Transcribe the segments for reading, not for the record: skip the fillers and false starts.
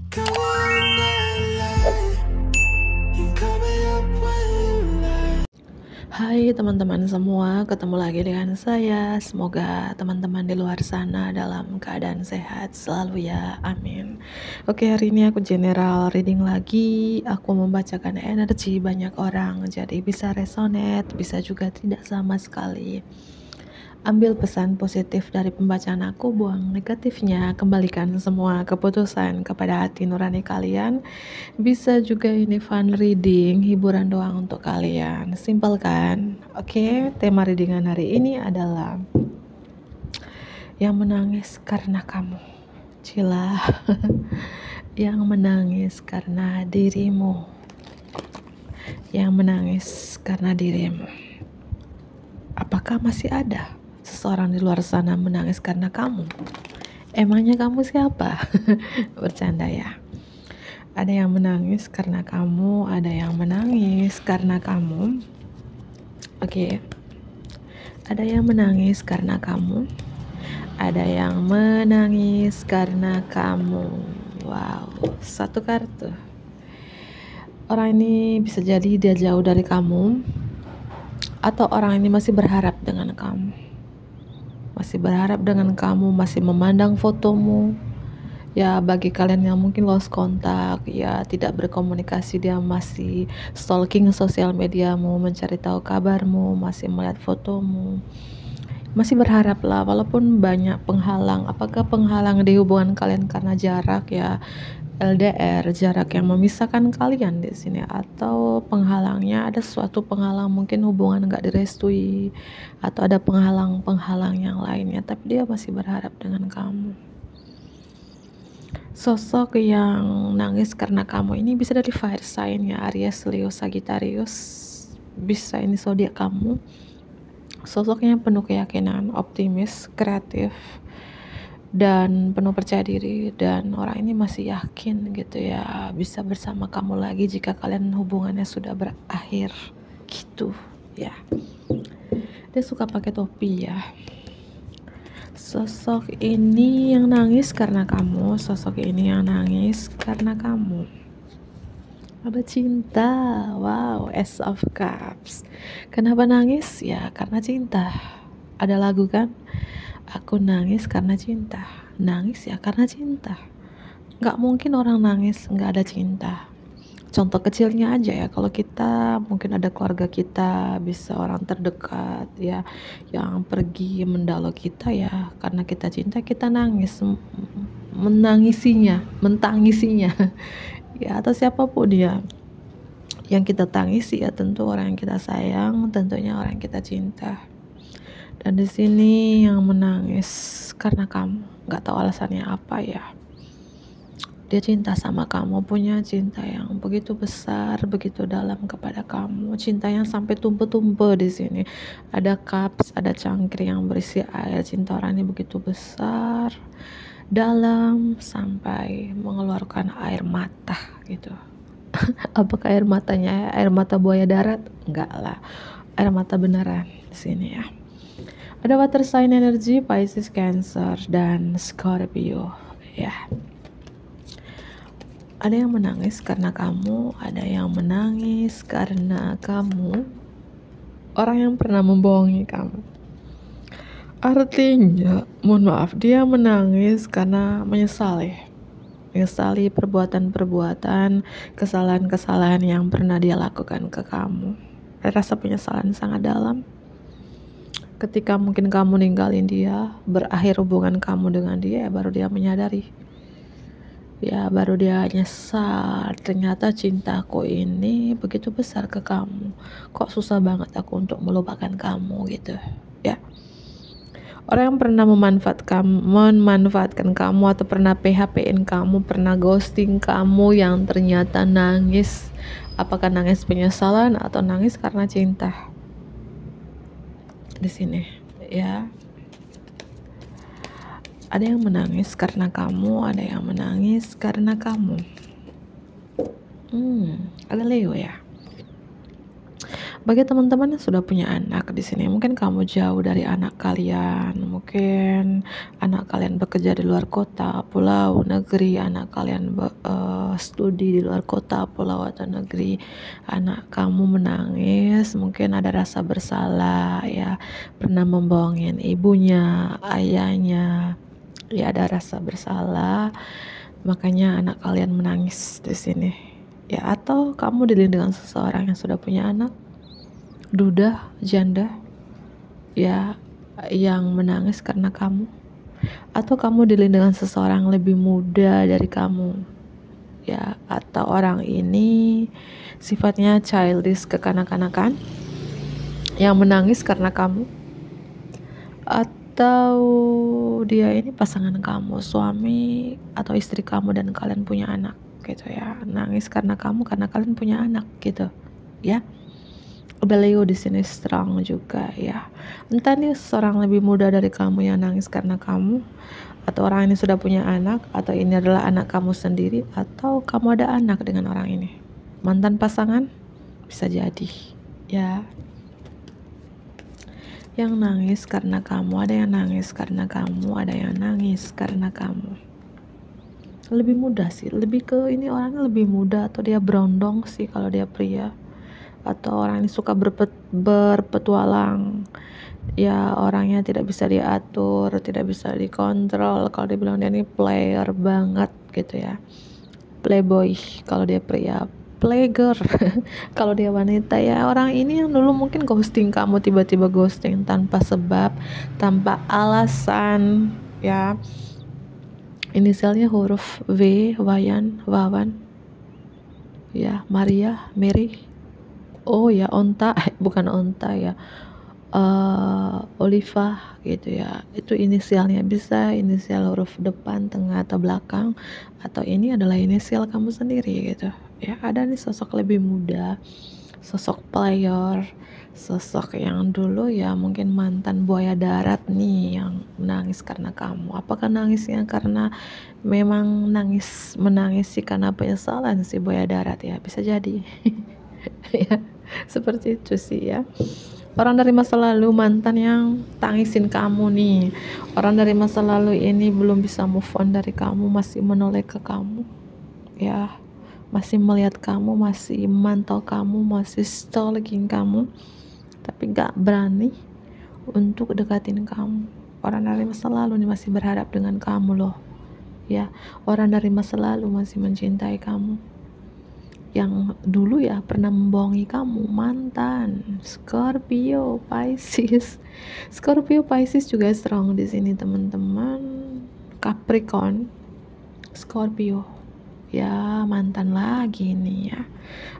Hai teman-teman semua, ketemu lagi dengan saya. Semoga teman-teman di luar sana dalam keadaan sehat selalu ya, amin. Oke, hari ini aku general reading lagi. Aku membacakan energi banyak orang, jadi bisa resonate, bisa juga tidak sama sekali. Ambil pesan positif dari pembacaan aku, buang negatifnya, kembalikan semua keputusan kepada hati nurani kalian. Bisa juga ini fun reading, hiburan doang untuk kalian. Simpel kan? Oke, tema readingan hari ini adalah yang menangis karena kamu. Cila. Yang menangis karena dirimu. Yang menangis karena dirimu. Apakah masih ada seseorang di luar sana menangis karena kamu? Emangnya kamu siapa? Bercanda ya. Ada yang menangis karena kamu, ada yang menangis karena kamu. Oke. Ada yang menangis karena kamu. Ada yang menangis karena kamu. Wow, satu kartu. Orang ini bisa jadi dia jauh dari kamu, atau orang ini masih berharap dengan kamu. Masih berharap dengan kamu, masih memandang fotomu. Ya, bagi kalian yang mungkin lost kontak, ya tidak berkomunikasi, dia masih stalking sosial mediamu, mencari tahu kabarmu, masih melihat fotomu. Masih berharap lah, walaupun banyak penghalang. Apakah penghalang di hubungan kalian karena jarak ya, LDR, jarak yang memisahkan kalian di sini, atau penghalangnya ada suatu penghalang, mungkin hubungan nggak direstui, atau ada penghalang-penghalang yang lainnya, tapi dia masih berharap dengan kamu. Sosok yang nangis karena kamu ini bisa dari fire sign ya, Aries, Leo, Sagittarius, bisa ini zodiak kamu. Sosoknya penuh keyakinan, optimis, kreatif, dan penuh percaya diri, dan orang ini masih yakin gitu ya bisa bersama kamu lagi jika kalian hubungannya sudah berakhir gitu ya. Dia suka pakai topi ya. Sosok ini yang nangis karena kamu, sosok ini yang nangis karena kamu. Ada cinta, wow, Ace of Cups. Kenapa nangis? Ya karena cinta. Ada lagu kan? Aku nangis karena cinta. Nangis ya karena cinta. Gak mungkin orang nangis gak ada cinta. Contoh kecilnya aja ya, kalau kita mungkin ada keluarga kita, bisa orang terdekat ya, yang pergi mendalo kita ya, karena kita cinta kita nangis, mentangisinya ya, atau siapapun dia yang kita tangisi ya, tentu orang yang kita sayang, tentunya orang yang kita cinta. Dan di sini yang menangis karena kamu, nggak tahu alasannya apa ya. Dia cinta sama kamu, punya cinta yang begitu besar, begitu dalam kepada kamu. Cinta yang sampai tumpah-tumpah di sini. Ada cups, ada cangkir yang berisi air. Cinta orang ini begitu besar, dalam, sampai mengeluarkan air mata gitu. Apakah air matanya air mata buaya darat? Enggak lah, air mata beneran di sini ya. Ada water sign energy, Pisces, Cancer, dan Scorpio ya. Ada yang menangis karena kamu, ada yang menangis karena kamu, orang yang pernah membohongi kamu. Artinya, mohon maaf, dia menangis karena menyesali perbuatan-perbuatan, kesalahan-kesalahan yang pernah dia lakukan ke kamu. Ada rasa penyesalan sangat dalam. Ketika mungkin kamu ninggalin dia, berakhir hubungan kamu dengan dia, ya baru dia menyadari. Ya baru dia nyesal, ternyata cintaku ini begitu besar ke kamu. Kok susah banget aku untuk melupakan kamu gitu ya. Orang yang pernah memanfaatkan kamu, atau pernah PHP-in kamu, pernah ghosting kamu, yang ternyata nangis. Apakah nangis penyesalan atau nangis karena cinta? Di sini ya, ada yang menangis karena kamu, ada yang menangis karena kamu. Ada Leo ya. Bagi teman-teman yang sudah punya anak di sini, mungkin kamu jauh dari anak kalian, mungkin anak kalian bekerja di luar kota, pulau, negeri, anak kalian studi di luar kota, pulau atau negeri, anak kamu menangis, mungkin ada rasa bersalah ya, pernah membohongin ibunya, ayahnya, ya ada rasa bersalah, makanya anak kalian menangis di sini. Ya, atau kamu dilindungi dengan seseorang yang sudah punya anak, duda, janda, ya, yang menangis karena kamu, atau kamu dilindungi dengan seseorang lebih muda dari kamu, ya, atau orang ini sifatnya childish, kekanak-kanakan, yang menangis karena kamu, atau dia ini pasangan kamu, suami atau istri kamu dan kalian punya anak gitu ya, nangis karena kamu karena kalian punya anak gitu ya. Leo di sini strong juga ya. Entah nih seorang lebih muda dari kamu yang nangis karena kamu, atau orang ini sudah punya anak, atau ini adalah anak kamu sendiri, atau kamu ada anak dengan orang ini. Mantan pasangan bisa jadi ya. Yang nangis karena kamu, ada yang nangis karena kamu, ada yang nangis karena kamu. Lebih muda sih, lebih ke ini orangnya lebih muda, atau dia berondong sih kalau dia pria, atau orang ini suka berpetualang ya, orangnya tidak bisa diatur, tidak bisa dikontrol. Kalau dia bilang dia ini player banget gitu ya, playboy kalau dia pria, playgirl kalau dia wanita ya. Orang ini yang dulu mungkin ghosting kamu, tiba-tiba ghosting tanpa sebab, tanpa alasan ya. Inisialnya huruf W, Wayan, Wawan ya, Maria, Mary. Oh ya, onta, bukan onta ya, Oliva gitu ya. Itu inisialnya, bisa inisial huruf depan, tengah atau belakang, atau ini adalah inisial kamu sendiri gitu ya. Ada nih sosok lebih muda, sosok player, sosok yang dulu ya mungkin mantan buaya darat nih yang menangis karena kamu. Apakah nangisnya karena memang menangis sih karena penyesalan si buaya darat ya, bisa jadi ya, seperti itu sih ya. Orang dari masa lalu, mantan yang tangisin kamu nih, orang dari masa lalu ini belum bisa move on dari kamu, masih menoleh ke kamu ya, masih melihat kamu, masih memantau kamu, masih stalking kamu, tapi gak berani untuk dekatin kamu. Orang dari masa lalu nih masih berharap dengan kamu loh ya. Orang dari masa lalu masih mencintai kamu, yang dulu ya pernah membohongi kamu, mantan Scorpio, Pisces. Scorpio, Pisces juga strong di sini teman-teman. Capricorn, Scorpio, ya mantan lagi nih ya.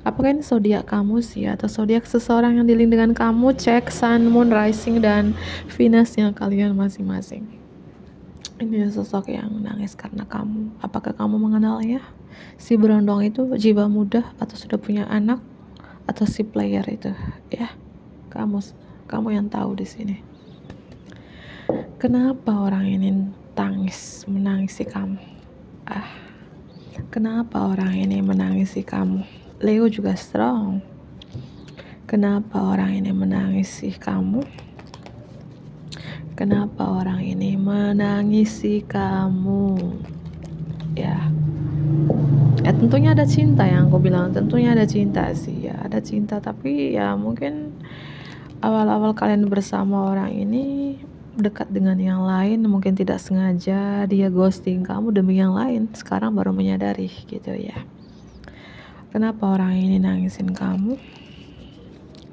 Apakah ini zodiak kamu sih, atau zodiak seseorang yang dilindungi dengan kamu? Cek Sun, Moon, Rising, dan Venusnya kalian masing-masing. Ini sosok yang nangis karena kamu. Apakah kamu mengenalnya? Si berondong itu jiwa muda, atau sudah punya anak, atau si player itu ya. Kamu yang tahu di sini. Kenapa orang ini menangisi kamu? Kenapa orang ini menangisi kamu? Leo juga strong. Kenapa orang ini menangisi kamu? Kenapa orang ini menangisi kamu? Ya, tentunya ada cinta, yang aku bilang tentunya ada cinta sih ya, ada cinta, tapi ya mungkin awal-awal kalian bersama orang ini dekat dengan yang lain, mungkin tidak sengaja dia ghosting kamu demi yang lain, sekarang baru menyadari gitu ya. Kenapa orang ini nangisin kamu?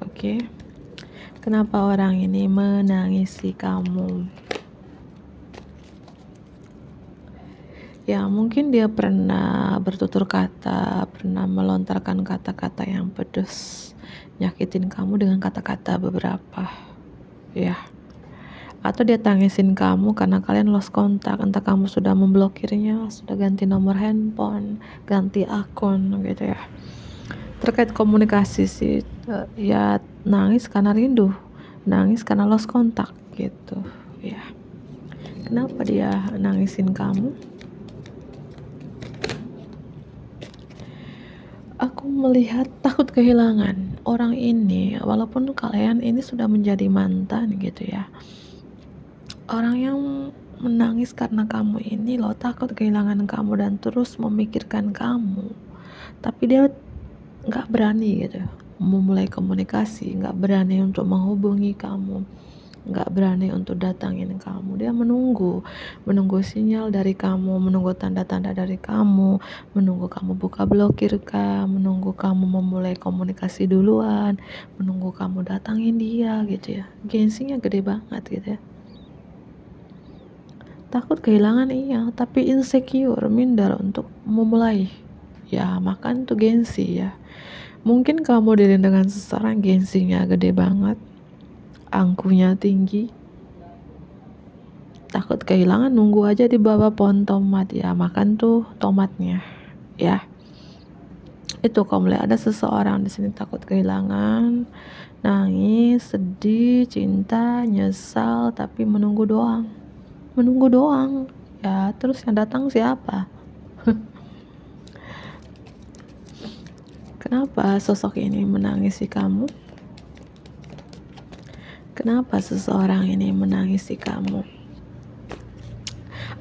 Oke. Kenapa orang ini menangisi kamu? Ya mungkin dia pernah bertutur kata, pernah melontarkan kata-kata yang pedas, nyakitin kamu dengan kata-kata beberapa ya. Atau dia tangisin kamu karena kalian lost kontak, entah kamu sudah memblokirnya, sudah ganti nomor handphone, ganti akun gitu ya. Terkait komunikasi sih ya, nangis karena rindu, nangis karena lost kontak gitu ya. Kenapa dia nangisin kamu? Aku melihat takut kehilangan. orang ini, walaupun kalian ini sudah menjadi mantan gitu ya, orang yang menangis karena kamu ini loh takut kehilangan kamu dan terus memikirkan kamu, tapi dia nggak berani gitu memulai komunikasi, nggak berani untuk menghubungi kamu, nggak berani untuk datangin kamu. Dia menunggu sinyal dari kamu, menunggu tanda-tanda dari kamu, menunggu kamu buka blokir menunggu kamu memulai komunikasi duluan, menunggu kamu datangin dia gitu ya. Gengsinya gede banget gitu ya. Takut kehilangan iya, tapi insecure, minder untuk memulai. Ya, makan tuh gengsi ya. Mungkin kamu diri dengan seseorang gengsinya gede banget, angkunya tinggi, takut kehilangan, nunggu aja di bawah pohon tomat ya, makan tuh tomatnya ya. Itu kamu lihat ada seseorang di sini takut kehilangan, nangis, sedih, cinta, nyesal, tapi menunggu doang ya. Terus yang datang siapa? Kenapa sosok ini menangisi kamu? Kenapa seseorang ini menangisi kamu?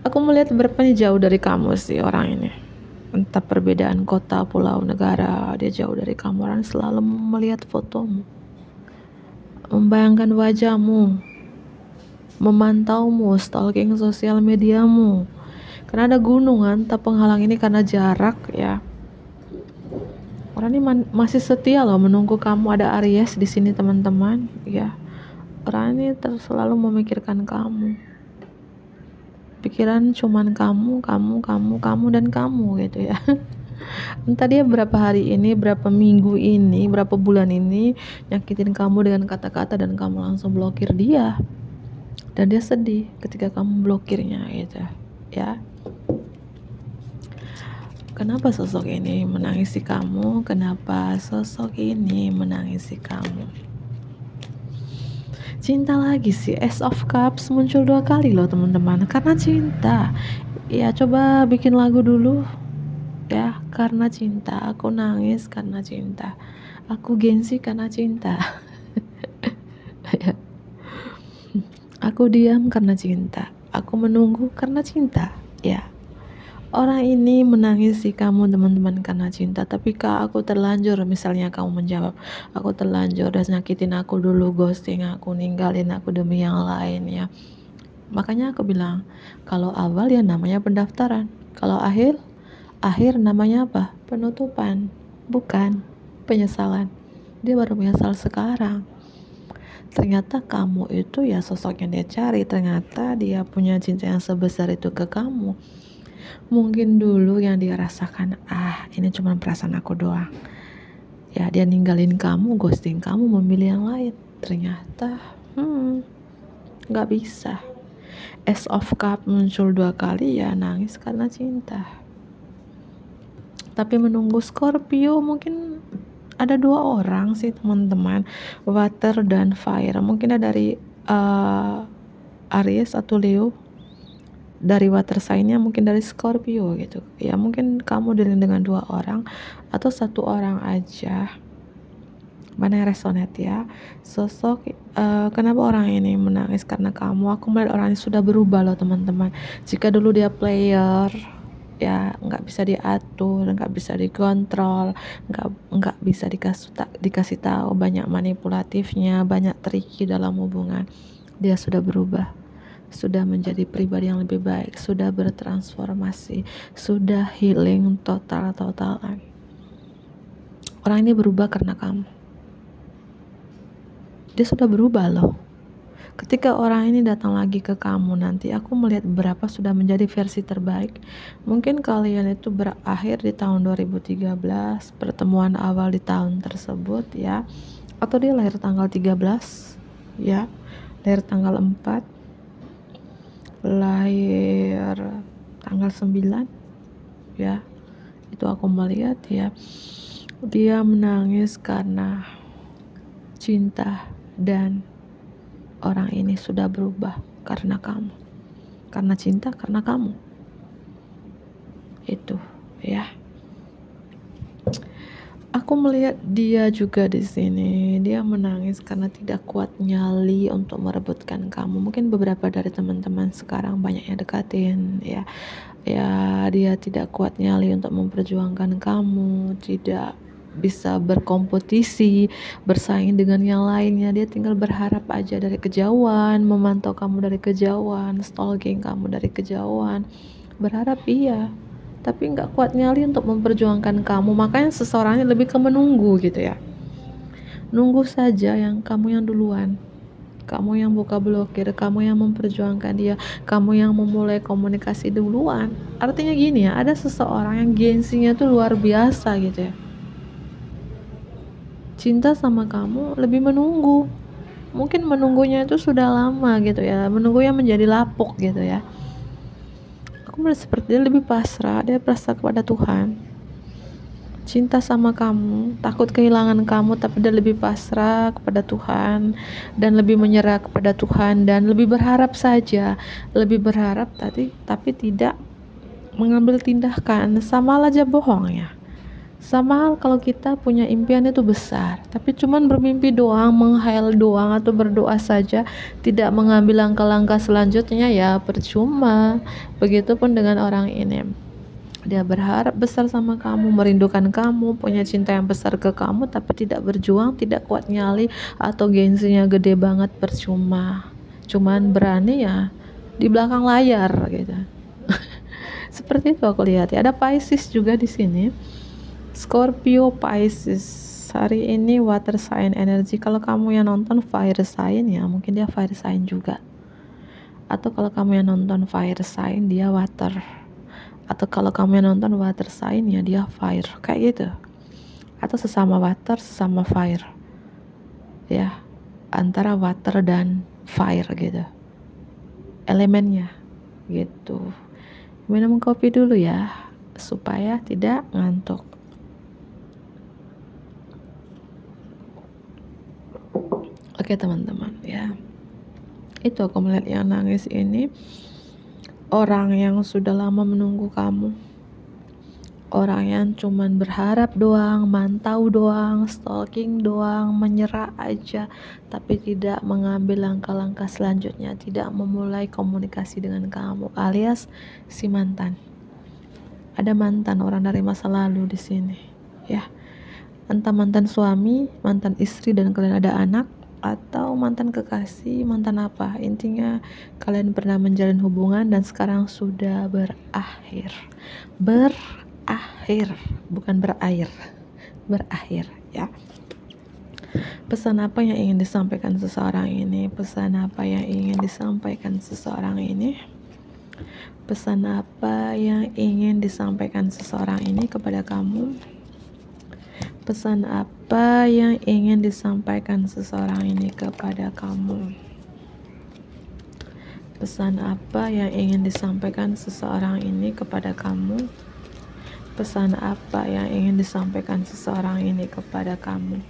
Aku melihat berapa jauh dari kamu sih orang ini. Entah perbedaan kota, pulau, negara, dia jauh dari kamu. Orang selalu melihat fotomu, membayangkan wajahmu, memantaumu, stalking sosial mediamu. Karena ada gunungan, tak penghalang ini karena jarak ya. Orang ini masih setia loh menunggu kamu. Ada Aries di sini teman-teman ya. Orang ini selalu memikirkan kamu. Pikiran cuman kamu dan kamu gitu ya. Entah dia berapa hari ini, berapa minggu ini, berapa bulan ini nyakitin kamu dengan kata-kata dan kamu langsung blokir dia. Dan dia sedih ketika kamu blokirnya gitu ya. Kenapa sosok ini menangisi kamu? Kenapa sosok ini menangisi kamu? Cinta lagi sih. Ace of Cups muncul 2 kali loh teman-teman. Karena cinta. Ya coba bikin lagu dulu ya. Karena cinta. Aku nangis karena cinta. Aku gengsi karena cinta. Aku diam karena cinta. Aku menunggu karena cinta ya. Orang ini menangisi kamu teman-teman karena cinta, tapi kak aku terlanjur, misalnya kamu menjawab, aku terlanjur udah nyakitin aku dulu, ghosting aku, ninggalin aku demi yang lain ya. Makanya aku bilang, kalau awal ya namanya pendaftaran, kalau akhir namanya apa? Penutupan, bukan penyesalan. Dia baru menyesal sekarang. Ternyata kamu itu ya sosok yang dia cari, ternyata dia punya cinta yang sebesar itu ke kamu. Mungkin dulu yang dia rasakan, ini cuma perasaan aku doang ya, dia ninggalin kamu, ghosting kamu, memilih yang lain. Ternyata gak bisa. Ace of Cup muncul 2 kali ya, nangis karena cinta. Tapi menunggu Scorpio mungkin ada 2 orang sih teman-teman, water dan fire. Mungkin ada dari Aries atau Leo, dari water sign-nya mungkin dari Scorpio gitu ya. Mungkin kamu dealing dengan 2 orang atau 1 orang aja, mana yang resonate ya. Sosok kenapa orang ini menangis karena kamu? Aku melihat orang ini sudah berubah loh teman-teman. Jika dulu dia player ya, nggak bisa diatur, nggak bisa dikontrol, nggak bisa dikasih tahu, banyak manipulatifnya, banyak triki dalam hubungan. Dia sudah berubah, sudah menjadi pribadi yang lebih baik, sudah bertransformasi, sudah healing total-totalan. Orang ini berubah karena kamu. Dia sudah berubah loh. Ketika orang ini datang lagi ke kamu nanti, aku melihat berapa sudah menjadi versi terbaik. Mungkin kalian itu berakhir di tahun 2013, pertemuan awal di tahun tersebut ya. Atau dia lahir tanggal 13 ya, lahir tanggal 4, lahir tanggal 9 ya. Itu aku melihat ya, dia menangis karena cinta dan orang ini sudah berubah karena kamu, karena cinta, karena kamu. Itu ya. Aku melihat dia juga di sini. Dia menangis karena tidak kuat nyali untuk merebutkan kamu. Mungkin beberapa dari teman-teman sekarang banyak yang dekatin, ya. Ya, dia tidak kuat nyali untuk memperjuangkan kamu, tidak bisa berkompetisi, bersaing dengan yang lainnya. Dia tinggal berharap aja dari kejauhan, memantau kamu dari kejauhan, stalking kamu dari kejauhan. Berharap iya, tapi nggak kuat nyali untuk memperjuangkan kamu. Makanya seseorangnya lebih ke menunggu gitu ya, nunggu saja kamu yang duluan, kamu yang buka blokir, kamu yang memperjuangkan dia, kamu yang memulai komunikasi duluan. Artinya gini ya, ada seseorang yang gengsinya tuh luar biasa gitu ya, cinta sama kamu, lebih menunggu. Mungkin menunggunya itu sudah lama gitu ya, menunggunya menjadi lapuk gitu ya. Aku melihat seperti dia lebih pasrah, dia pasrah kepada Tuhan, cinta sama kamu, takut kehilangan kamu, tapi dia lebih pasrah kepada Tuhan dan lebih menyerah kepada Tuhan dan lebih berharap saja, lebih berharap tapi tidak mengambil tindakan. Sama aja bohong ya. Sama hal kalau kita punya impian itu besar, tapi cuman bermimpi doang, menghayal doang, atau berdoa saja, tidak mengambil langkah-langkah selanjutnya, ya percuma. Begitupun dengan orang ini. Dia berharap besar sama kamu, merindukan kamu, punya cinta yang besar ke kamu, tapi tidak berjuang, tidak kuat nyali, atau gengsinya gede banget, percuma. Cuman berani ya di belakang layar gitu. Seperti itu aku lihat ya. Ada Pisces juga di sini. Scorpio, Pisces. Hari ini water sign energy. Kalau kamu yang nonton fire sign ya, mungkin dia fire sign juga. Atau kalau kamu yang nonton fire sign, dia water. Atau kalau kamu yang nonton water sign ya, dia fire. Kayak gitu. Atau sesama water, sesama fire. Ya, antara water dan fire gitu. Elemennya gitu. Minum kopi dulu ya, supaya tidak ngantuk. Oke teman-teman ya, itu aku melihat yang nangis ini orang yang sudah lama menunggu kamu, orang yang cuman berharap doang, mantau doang, stalking doang, menyerah aja, tapi tidak mengambil langkah-langkah selanjutnya, tidak memulai komunikasi dengan kamu, alias si mantan. Ada mantan, orang dari masa lalu di sini ya, entah mantan suami, mantan istri dan kalian ada anak, atau mantan kekasih, mantan apa, intinya kalian pernah menjalin hubungan dan sekarang sudah berakhir, bukan berair, berakhir ya. Pesan apa yang ingin disampaikan seseorang ini? Pesan apa yang ingin disampaikan seseorang ini? Pesan apa yang ingin disampaikan seseorang ini kepada kamu? Pesan apa yang ingin disampaikan seseorang ini kepada kamu? Pesan apa yang ingin disampaikan seseorang ini kepada kamu? Pesan apa yang ingin disampaikan seseorang ini kepada kamu?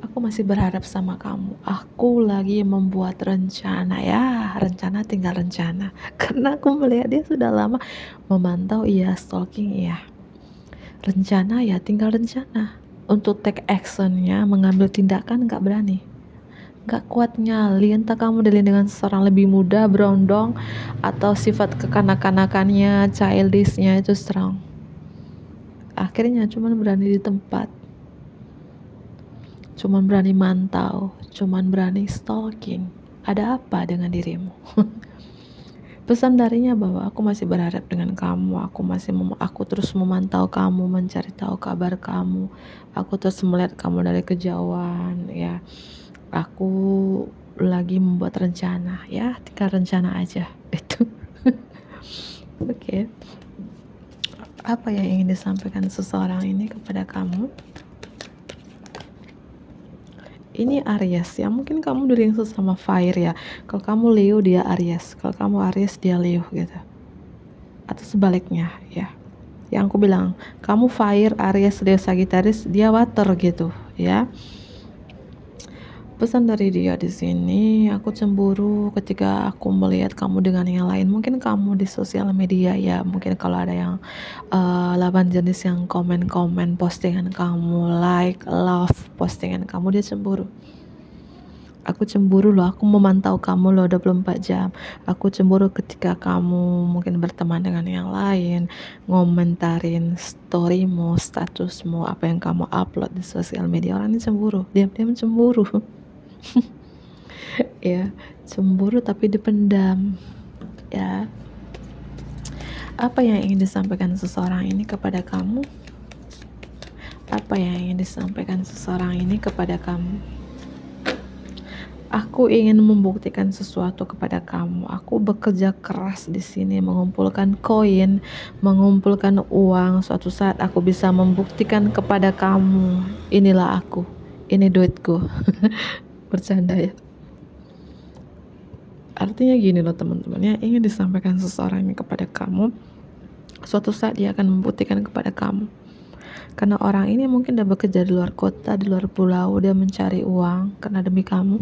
Aku masih berharap sama kamu. Aku lagi membuat rencana ya, rencana tinggal rencana. Karena aku melihat dia sudah lama memantau, iya, stalking, iya. Rencana ya tinggal rencana. Untuk take actionnya, mengambil tindakan gak berani, gak kuat nyali. Entah kamu dealing dengan seseorang lebih muda, berondong, atau sifat kekanak-kanakannya, childishnya itu strong. Akhirnya cuman berani di tempat, cuman berani mantau, cuman berani stalking. Ada apa dengan dirimu? Pesan darinya bahwa aku masih berharap dengan kamu, aku terus memantau kamu, mencari tahu kabar kamu, aku terus melihat kamu dari kejauhan ya. Aku lagi membuat rencana ya, tinggal rencana aja itu. Oke. Apa yang ingin disampaikan seseorang ini kepada kamu? Ini Aries ya, mungkin kamu dealing sama fire ya. Kalau kamu Leo, dia Aries. Kalau kamu Aries, dia Leo gitu. Atau sebaliknya ya. Yang aku bilang, kamu fire, Aries, Leo, Sagittarius, dia water gitu ya. Pesan dari dia di sini, aku cemburu ketika aku melihat kamu dengan yang lain. Mungkin kamu di sosial media ya, mungkin kalau ada yang lawan jenis yang komen-komen postingan kamu, like, love postingan kamu, dia cemburu. Aku cemburu loh, aku memantau kamu loh 24 jam. Aku cemburu ketika kamu mungkin berteman dengan yang lain, ngomentarin storymu, statusmu, apa yang kamu upload di sosial media. Orang ini cemburu, diam-diam cemburu. Ya, cemburu tapi dipendam. Ya, apa yang ingin disampaikan seseorang ini kepada kamu? Apa yang ingin disampaikan seseorang ini kepada kamu? Aku ingin membuktikan sesuatu kepada kamu. Aku bekerja keras di sini mengumpulkan koin, mengumpulkan uang. Suatu saat aku bisa membuktikan kepada kamu, inilah aku, ini duitku. Bercanda ya. Artinya gini loh teman-teman, yang ingin disampaikan seseorang ini kepada kamu, suatu saat dia akan membuktikan kepada kamu. Karena orang ini mungkin udah bekerja di luar kota, di luar pulau, dia mencari uang karena demi kamu,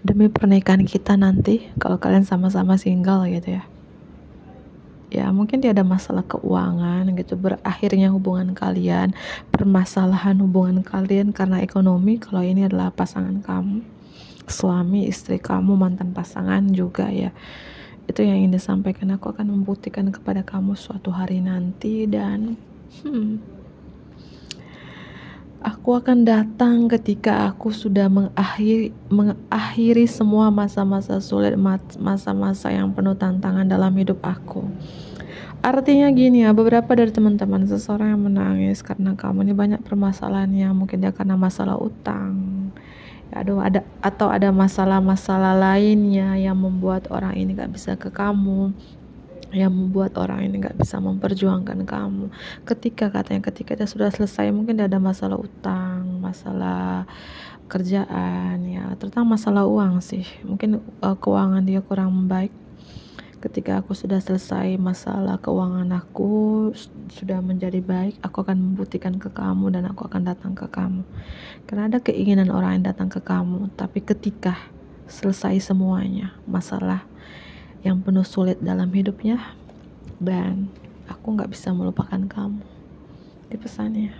demi pernikahan kita nanti kalau kalian sama-sama single gitu ya. Ya mungkin dia ada masalah keuangan gitu, berakhirnya hubungan kalian, permasalahan hubungan kalian karena ekonomi. Kalau ini adalah pasangan kamu, suami istri kamu, mantan pasangan juga ya, itu yang ingin disampaikan. Aku akan membuktikan kepada kamu suatu hari nanti, dan aku akan datang ketika aku sudah mengakhiri semua masa-masa sulit, masa-masa yang penuh tantangan dalam hidup aku. Artinya gini ya, beberapa dari teman-teman, seseorang yang menangis karena kamu ini banyak permasalahannya. Mungkin dia karena masalah utang, atau ada masalah-masalah lainnya yang membuat orang ini gak bisa ke kamu, yang membuat orang ini gak bisa memperjuangkan kamu. Ketika dia sudah selesai, mungkin dia ada masalah utang, masalah kerjaan ya, terutama masalah uang sih. Mungkin keuangan dia kurang baik. Ketika aku sudah selesai masalah keuangan aku sudah menjadi baik, aku akan membuktikan ke kamu dan aku akan datang ke kamu. Karena ada keinginan orang yang datang ke kamu, tapi ketika selesai semuanya masalah yang penuh sulit dalam hidupnya, dan aku gak bisa melupakan kamu. Itu pesannya.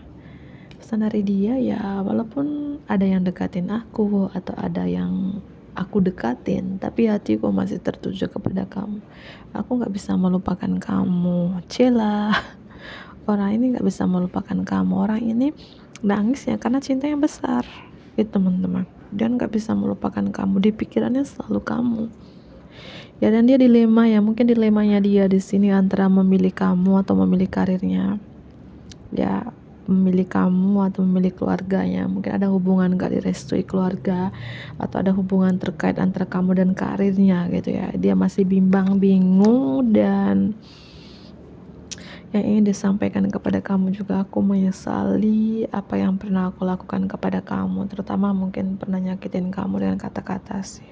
Pesan dari dia ya, walaupun ada yang dekatin aku atau ada yang aku dekatin, tapi hatiku masih tertuju kepada kamu. Aku gak bisa melupakan kamu. Cila, orang ini gak bisa melupakan kamu. Orang ini nangis ya karena cinta yang besar gitu teman-teman. Dan gak bisa melupakan kamu, di pikirannya selalu kamu ya. Dan dia dilema ya, mungkin dilemanya dia di sini antara memilih kamu atau memilih karirnya ya, memilih kamu atau memilih keluarganya. Mungkin ada hubungan gak direstui keluarga, atau ada hubungan terkait antara kamu dan karirnya gitu ya. Dia masih bimbang, bingung. Dan yang ingin disampaikan kepada kamu juga, aku menyesali apa yang pernah aku lakukan kepada kamu, terutama mungkin pernah nyakitin kamu dengan kata-kata sih.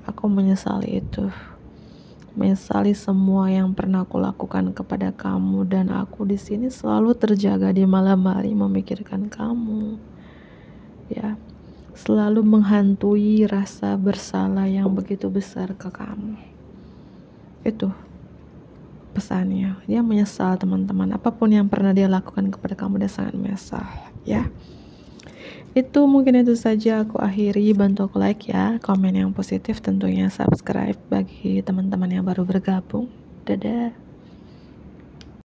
Aku menyesali itu, menyesali semua yang pernah aku lakukan kepada kamu. Dan aku di sini selalu terjaga di malam hari memikirkan kamu ya, selalu menghantui rasa bersalah yang begitu besar ke kamu. Itu pesannya. Dia menyesal teman-teman, apapun yang pernah dia lakukan kepada kamu, dia sangat menyesal ya. Itu mungkin itu saja aku akhiri. Bantu aku like ya, komen yang positif tentunya, subscribe bagi teman-teman yang baru bergabung. Dadah.